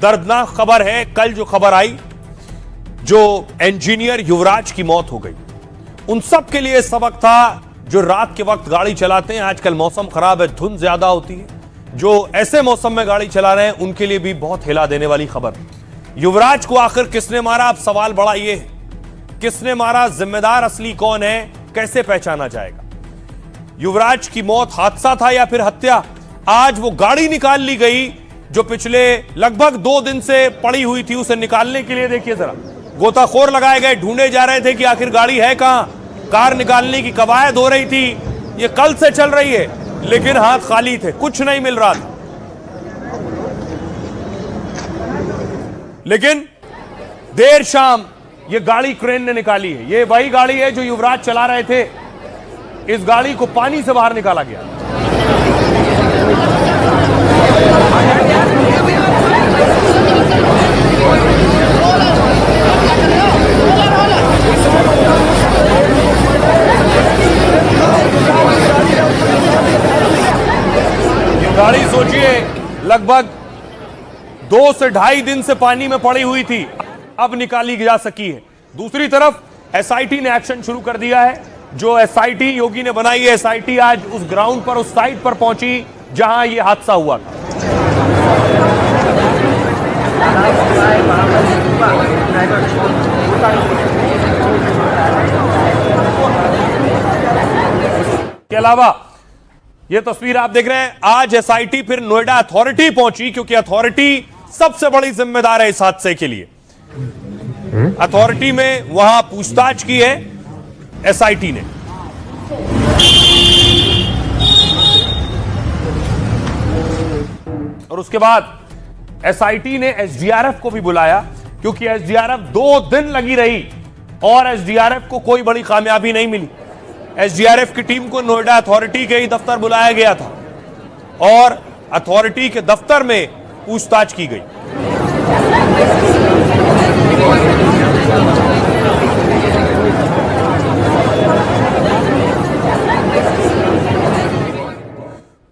दर्दनाक खबर है। कल जो खबर आई, जो इंजीनियर युवराज की मौत हो गई, उन सब के लिए सबक था जो रात के वक्त गाड़ी चलाते हैं। आजकल मौसम खराब है, धुंध ज्यादा होती है, जो ऐसे मौसम में गाड़ी चला रहे हैं उनके लिए भी बहुत हिला देने वाली खबर। युवराज को आखिर किसने मारा? अब सवाल बड़ा ये है, किसने मारा, जिम्मेदार असली कौन है, कैसे पहचाना जाएगा? युवराज की मौत हादसा था या फिर हत्या? आज वो गाड़ी निकाल ली गई जो पिछले लगभग 2 दिन से पड़ी हुई थी, उसे निकालने के लिए देखिए जरा गोताखोर लगाए गए, ढूंढे जा रहे थे कि आखिर गाड़ी है कहां। कार निकालने की कवायद हो रही थी, ये कल से चल रही है, लेकिन हाथ खाली थे, कुछ नहीं मिल रहा था। लेकिन देर शाम ये गाड़ी क्रेन ने निकाली है। ये वही गाड़ी है जो युवराज चला रहे थे। इस गाड़ी को पानी से बाहर निकाला गया। ये गाड़ी सोचिए लगभग 2 से 2.5 दिन से पानी में पड़ी हुई थी, अब निकाली जा सकी है। दूसरी तरफ एसआईटी ने एक्शन शुरू कर दिया है। जो एसआईटी योगी ने बनाई है, एसआईटी आज उस ग्राउंड पर, उस साइट पर पहुंची जहां यह हादसा हुआ था। के अलावा यह तस्वीर आप देख रहे हैं, आज एसआईटी फिर नोएडा अथॉरिटी पहुंची, क्योंकि अथॉरिटी सबसे बड़ी जिम्मेदार है इस हादसे के लिए। अथॉरिटी में वहां पूछताछ की है एसआईटी ने। और उसके बाद एसआईटी ने एसडीआरएफ को भी बुलाया, क्योंकि एसडीआरएफ 2 दिन लगी रही और एसडीआरएफ को कोई बड़ी कामयाबी नहीं मिली। एसडीआरएफ की टीम को नोएडा अथॉरिटी के ही दफ्तर बुलाया गया था और अथॉरिटी के दफ्तर में पूछताछ की गई।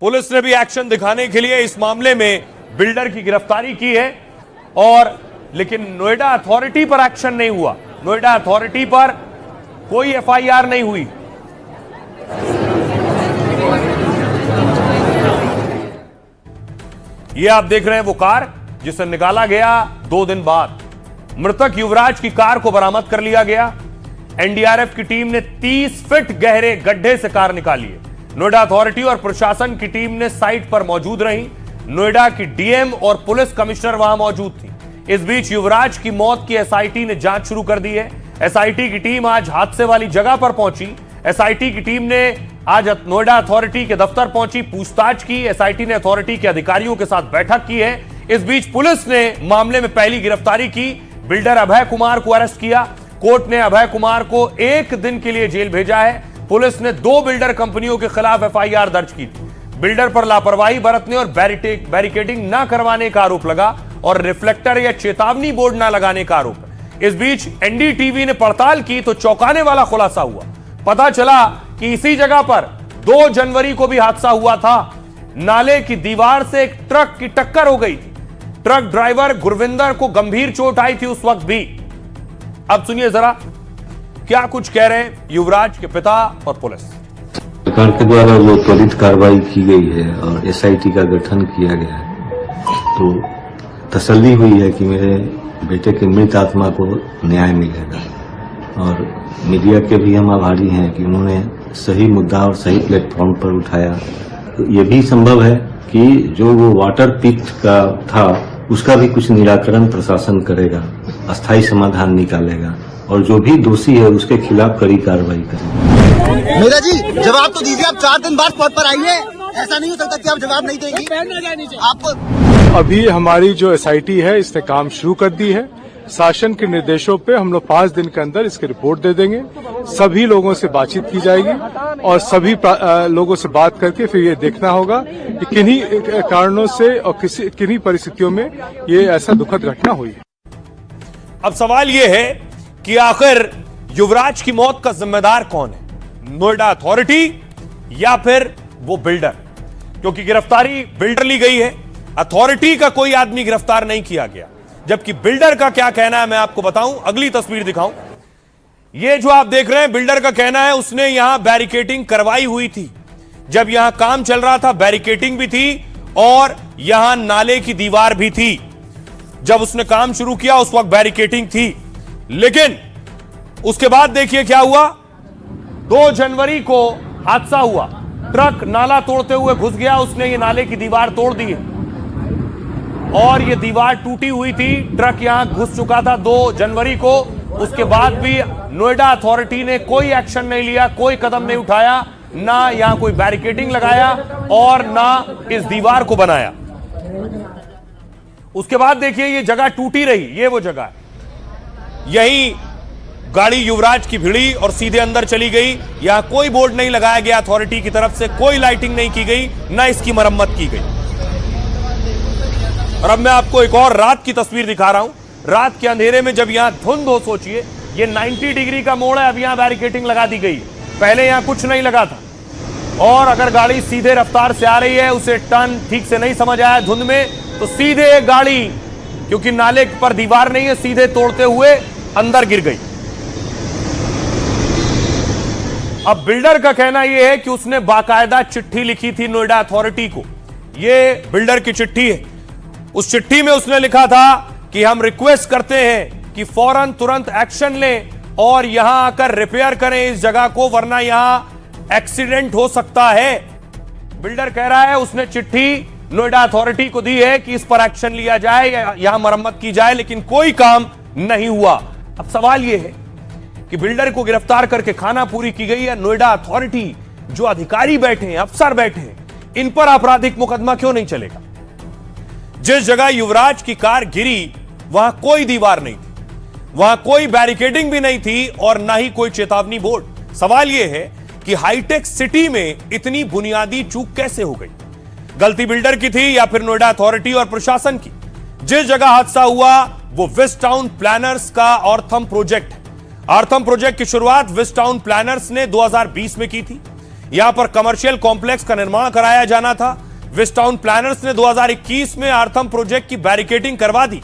पुलिस ने भी एक्शन दिखाने के लिए इस मामले में बिल्डर की गिरफ्तारी की है, और लेकिन नोएडा अथॉरिटी पर एक्शन नहीं हुआ। नोएडा अथॉरिटी पर कोई एफआईआर नहीं हुई। यह आप देख रहे हैं वो कार जिसे निकाला गया 2 दिन बाद। मृतक युवराज की कार को बरामद कर लिया गया। एनडीआरएफ की टीम ने 30 फीट गहरे गड्ढे से कार निकाली है। नोएडा अथॉरिटी और प्रशासन की टीम ने साइट पर मौजूद रही। नोएडा की डीएम और पुलिस कमिश्नर वहां मौजूद थी। इस बीच युवराज की मौत की एसआईटी ने जांच शुरू कर दी है। एसआईटी की टीम आज हादसे वाली जगह पर पहुंची। एसआईटी की टीम ने आज नोएडा अथॉरिटी के दफ्तर पहुंची, पूछताछ की। एसआईटी ने अथॉरिटी के अधिकारियों के साथ बैठक की है। इस बीच पुलिस ने मामले में पहली गिरफ्तारी की। बिल्डर अभय कुमार को अरेस्ट किया। कोर्ट ने अभय कुमार को 1 दिन के लिए जेल भेजा है। पुलिस ने 2 बिल्डर कंपनियों के खिलाफ एफआईआर दर्ज की थी। बिल्डर पर लापरवाही बरतने और बैरिकेडिंग न करवाने का आरोप लगा और रिफ्लेक्टर या चेतावनी बोर्ड न लगाने का आरोप है। इस बीच एनडीटीवी ने पड़ताल की तो चौंकाने वाला खुलासा हुआ। पता चला कि इसी जगह पर 2 जनवरी को भी हादसा हुआ था। नाले की दीवार से एक ट्रक की टक्कर हो गई थी। ट्रक ड्राइवर गुरविंदर को गंभीर चोट आई थी उस वक्त भी। अब सुनिए जरा क्या कुछ कह रहे हैं युवराज के पिता और पुलिस। सरकार के द्वारा वो त्वरित कार्रवाई की गई है और एसआईटी का गठन किया गया है, तो तसल्ली हुई है कि मेरे बेटे के मृत आत्मा को न्याय मिलेगा। और मीडिया के भी हम आभारी हैं कि उन्होंने सही मुद्दा और सही प्लेटफॉर्म पर उठाया। तो ये भी संभव है कि जो वो वाटर पिट का था उसका भी कुछ निराकरण प्रशासन करेगा, अस्थायी समाधान निकालेगा और जो भी दोषी है उसके खिलाफ कड़ी कार्रवाई करेगा। मेरा जी जवाब तो दीजिए, आप 4 दिन बाद स्पॉट पर आइए। ऐसा नहीं हो सकता कि आप जवाब नहीं देंगी। आपको अभी हमारी जो एसआईटी है इसने काम शुरू कर दी है। शासन के निर्देशों पे हम लोग 5 दिन के अंदर इसकी रिपोर्ट दे देंगे। सभी लोगों से बातचीत की जाएगी और सभी लोगों से बात करके फिर ये देखना होगा कि किन्हीं कारणों से और किन्हीं परिस्थितियों में ये ऐसा दुखद घटना हुई है। अब सवाल ये है कि आखिर युवराज की मौत का जिम्मेदार कौन है, नोएडा अथॉरिटी या फिर वो बिल्डर? क्योंकि गिरफ्तारी बिल्डर ली गई है अथॉरिटी का कोई आदमी गिरफ्तार नहीं किया गया। जबकि बिल्डर का क्या कहना है मैं आपको बताऊं, अगली तस्वीर दिखाऊं। ये जो आप देख रहे हैं, बिल्डर का कहना है उसने यहां बैरिकेडिंग करवाई हुई थी। जब यहां काम चल रहा था बैरिकेडिंग भी थी और यहां नाले की दीवार भी थी। जब उसने काम शुरू किया उस वक्त बैरिकेडिंग थी, लेकिन उसके बाद देखिए क्या हुआ। 2 जनवरी को हादसा हुआ, ट्रक नाला तोड़ते हुए घुस गया, उसने ये नाले की दीवार तोड़ दी और ये दीवार टूटी हुई थी। ट्रक यहां घुस चुका था 2 जनवरी को। उसके बाद भी नोएडा अथॉरिटी ने कोई एक्शन नहीं लिया, कोई कदम नहीं उठाया, ना यहां कोई बैरिकेडिंग लगाया और ना इस दीवार को बनाया। उसके बाद देखिए ये जगह टूटी रही, ये वो जगह है। यही गाड़ी युवराज की भिड़ी और सीधे अंदर चली गई। यहां कोई बोर्ड नहीं लगाया गया अथॉरिटी की तरफ से, कोई लाइटिंग नहीं की गई, ना इसकी मरम्मत की गई। और अब मैं आपको एक और रात की तस्वीर दिखा रहा हूं। रात के अंधेरे में जब यहां धुंध हो, सोचिए ये 90 डिग्री का मोड़ है, अब यहां बैरिकेडिंग लगा दी गई। पहले यहां कुछ नहीं लगा था और अगर गाड़ी सीधे रफ्तार से आ रही है, उसे टर्न ठीक से नहीं समझ आया धुंध में, तो सीधे गाड़ी, क्योंकि नाले पर दीवार नहीं है, सीधे तोड़ते हुए अंदर गिर गई। अब बिल्डर का कहना यह है कि उसने बाकायदा चिट्ठी लिखी थी नोएडा अथॉरिटी को। यह बिल्डर की चिट्ठी है। उस चिट्ठी में उसने लिखा था कि हम रिक्वेस्ट करते हैं कि फौरन तुरंत एक्शन लें और यहां आकर रिपेयर करें इस जगह को, वरना यहां एक्सीडेंट हो सकता है। बिल्डर कह रहा है उसने चिट्ठी नोएडा अथॉरिटी को दी है कि इस पर एक्शन लिया जाए, यहां मरम्मत की जाए, लेकिन कोई काम नहीं हुआ। अब सवाल यह है कि बिल्डर को गिरफ्तार करके खाना पूरी की गई है। नोएडा अथॉरिटी जो अधिकारी बैठे हैं, अफसर बैठे हैं, इन पर आपराधिक मुकदमा क्यों नहीं चलेगा? जिस जगह युवराज की कार गिरी वहां कोई दीवार नहीं थी, वहां कोई बैरिकेडिंग भी नहीं थी और ना ही कोई चेतावनी बोर्ड। सवाल यह है कि हाईटेक सिटी में इतनी बुनियादी चूक कैसे हो गई? गलती बिल्डर की थी या फिर नोएडा अथॉरिटी और प्रशासन की? जिस जगह हादसा हुआ वो वेस्ट टाउन प्लानर्स का ऑर्थम प्रोजेक्ट है। ऑर्थम प्रोजेक्ट की शुरुआत वेस्ट टाउन प्लानर्स ने 2020 में की थी। यहां पर कमर्शियल कॉम्प्लेक्स का निर्माण कराया जाना था। वेस्ट टाउन प्लानर्स ने 2021 में ऑर्थम प्रोजेक्ट की बैरिकेडिंग करवा दी।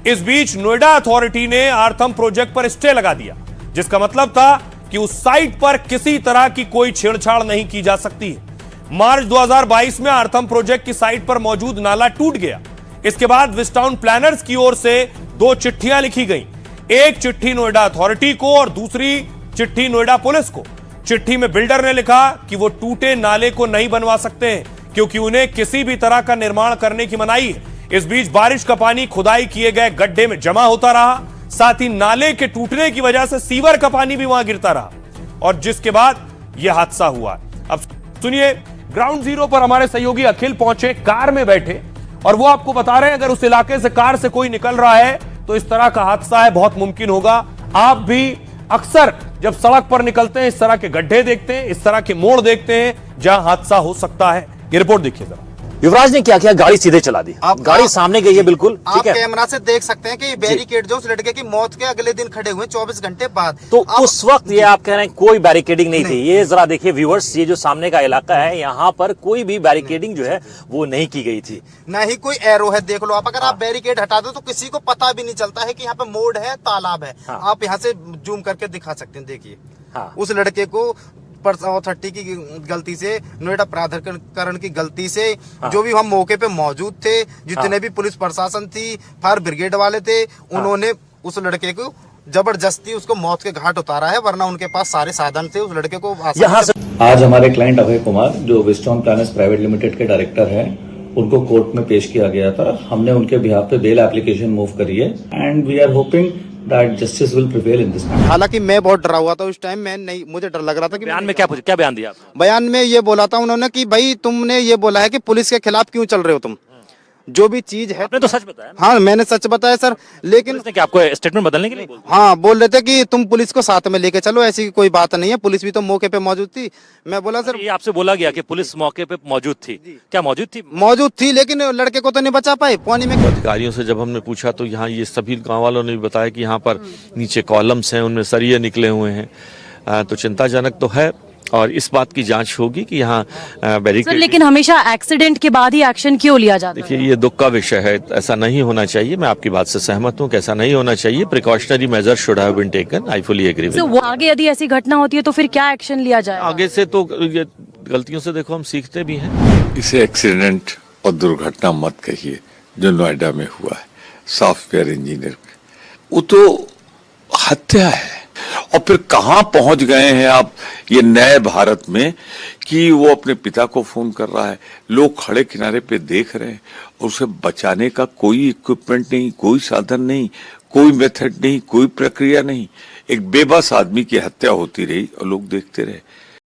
इस बीच नोएडा अथॉरिटी ने ऑर्थम प्रोजेक्ट पर स्टे लगा दिया, जिसका मतलब था कि उस साइट पर किसी तरह की कोई छेड़छाड़ नहीं की जा सकती है। मार्च 2022 में ऑर्थम प्रोजेक्ट की साइट पर मौजूद नाला टूट गया। इसके बाद वेस्ट टाउन प्लानर्स की ओर से 2 चिट्ठियां लिखी गई, एक चिट्ठी नोएडा अथॉरिटी को और दूसरी चिट्ठी नोएडा पुलिस को। चिट्ठी में बिल्डर ने लिखा कि वो टूटे नाले को नहीं बनवा सकते हैं क्योंकि उन्हें किसी भी तरह का निर्माण करने की मनाही है। इस बीच बारिश का पानी खुदाई किए गए गड्ढे में जमा होता रहा, साथ ही नाले के टूटने की वजह से सीवर का पानी भी वहां गिरता रहा और जिसके बाद यह हादसा हुआ। अब सुनिए, ग्राउंड जीरो पर हमारे सहयोगी अखिल पहुंचे, कार में बैठे, और वो आपको बता रहे हैं अगर उस इलाके से कार से कोई निकल रहा है तो इस तरह का हादसा है बहुत मुमकिन होगा। आप भी अक्सर जब सड़क पर निकलते हैं इस तरह के गड्ढे देखते हैं, इस तरह के मोड़ देखते हैं जहां हादसा हो सकता है। ये रिपोर्ट देखिए जरा। युवराज ने क्या किया, गाड़ी सीधे चला दी, गाड़ी सामने गई है बिल्कुल, ठीक है। आप कैमरा से देख सकते हैं कि बैरिकेड जो उस लड़के की मौत के अगले दिन खड़े हुए 24 घंटे बाद, तो उस वक्त ये आप कह रहे हैं कोई बैरिकेडिंग नहीं थी। ये जरा देखिए व्यूअर्स, ये जो सामने का इलाका है यहाँ पर कोई भी बैरिकेडिंग जो है वो नहीं की गई थी, ना ही कोई एरो है। देख लो आप, अगर आप बैरिकेड हटा दो तो किसी को पता भी नहीं चलता है कि यहाँ पे मोड़ है, तालाब है। आप यहाँ से जूम करके दिखा सकते हैं, देखिए उस लड़के को अथॉरिटी की गलती से, नोएडा प्राधिकरण की गलती से, जो भी हम मौके पे मौजूद थे, जितने भी पुलिस प्रशासन थी, फायर ब्रिगेड वाले थे, उन्होंने उस लड़के को जबरदस्ती उसको मौत के घाट उतारा है, वरना उनके पास सारे साधन थे उस लड़के को यहाँ से। आज हमारे क्लाइंट अभय कुमार जो West Town Planners Private Limited के डायरेक्टर हैं, उनको कोर्ट में पेश किया गया था। हमने उनके बिहाफ पे बेल एप्लीकेशन मूव करी है and we are hoping that justice will prevail in this matter. हालांकि मैं बहुत डरा हुआ था उस टाइम, मैं नहीं, मुझे डर लग रहा था कि बयान में क्या बयान दिया? बयान में ये बोला था उन्होंने कि भाई तुमने ये बोला है कि पुलिस के खिलाफ क्यों चल रहे हो तुम, जो भी चीज है। आपने तो सच बताया ना? हाँ, मैंने सच बताया सर, लेकिन पुलिस ने क्या आपको स्टेटमेंट बदलने के लिए बोला? हाँ, बोल रहे थे कि तुम पुलिस को साथ में लेके चलो, ऐसी कोई बात नहीं है, पुलिस भी तो मौके पे मौजूद थी। मैं बोला सर, ये आपसे बोला गया कि पुलिस मौके पे मौजूद थी, क्या मौजूद थी? मौजूद थी, लेकिन लड़के को तो नहीं बचा पाए पानी में। अधिकारियों से जब हमने पूछा तो यहाँ ये सभी गांव वालों ने भी बताया कि यहाँ पर नीचे कॉलम्स हैं, उनमें सरिये निकले हुए हैं, तो चिंताजनक तो है। और इस बात की जांच होगी कि यहाँ सर बैरिकेड। लेकिन हमेशा एक्सीडेंट के बाद ही एक्शन क्यों लिया जाता है? देखिए, ये दुख का विषय है, ऐसा नहीं होना चाहिए। मैं आपकी बात से सहमत हूँ कि ऐसा नहीं होना चाहिए। Precautionary measure should have been taken. I fully agree with. So, आगे यदि ऐसी घटना होती है तो फिर क्या एक्शन लिया जाए? आगे से तो ये गलतियों से देखो हम सीखते भी हैं। इसे एक्सीडेंट और दुर्घटना मत कहिए जो नोएडा में हुआ है सॉफ्टवेयर इंजीनियर, वो तो हत्या है। और फिर कहां पहुंच गए हैं आप ये नए भारत में कि वो अपने पिता को फोन कर रहा है, लोग खड़े किनारे पे देख रहे हैं और उसे बचाने का कोई इक्विपमेंट नहीं, कोई साधन नहीं, कोई मेथड नहीं, कोई प्रक्रिया नहीं। एक बेबस आदमी की हत्या होती रही और लोग देखते रहे।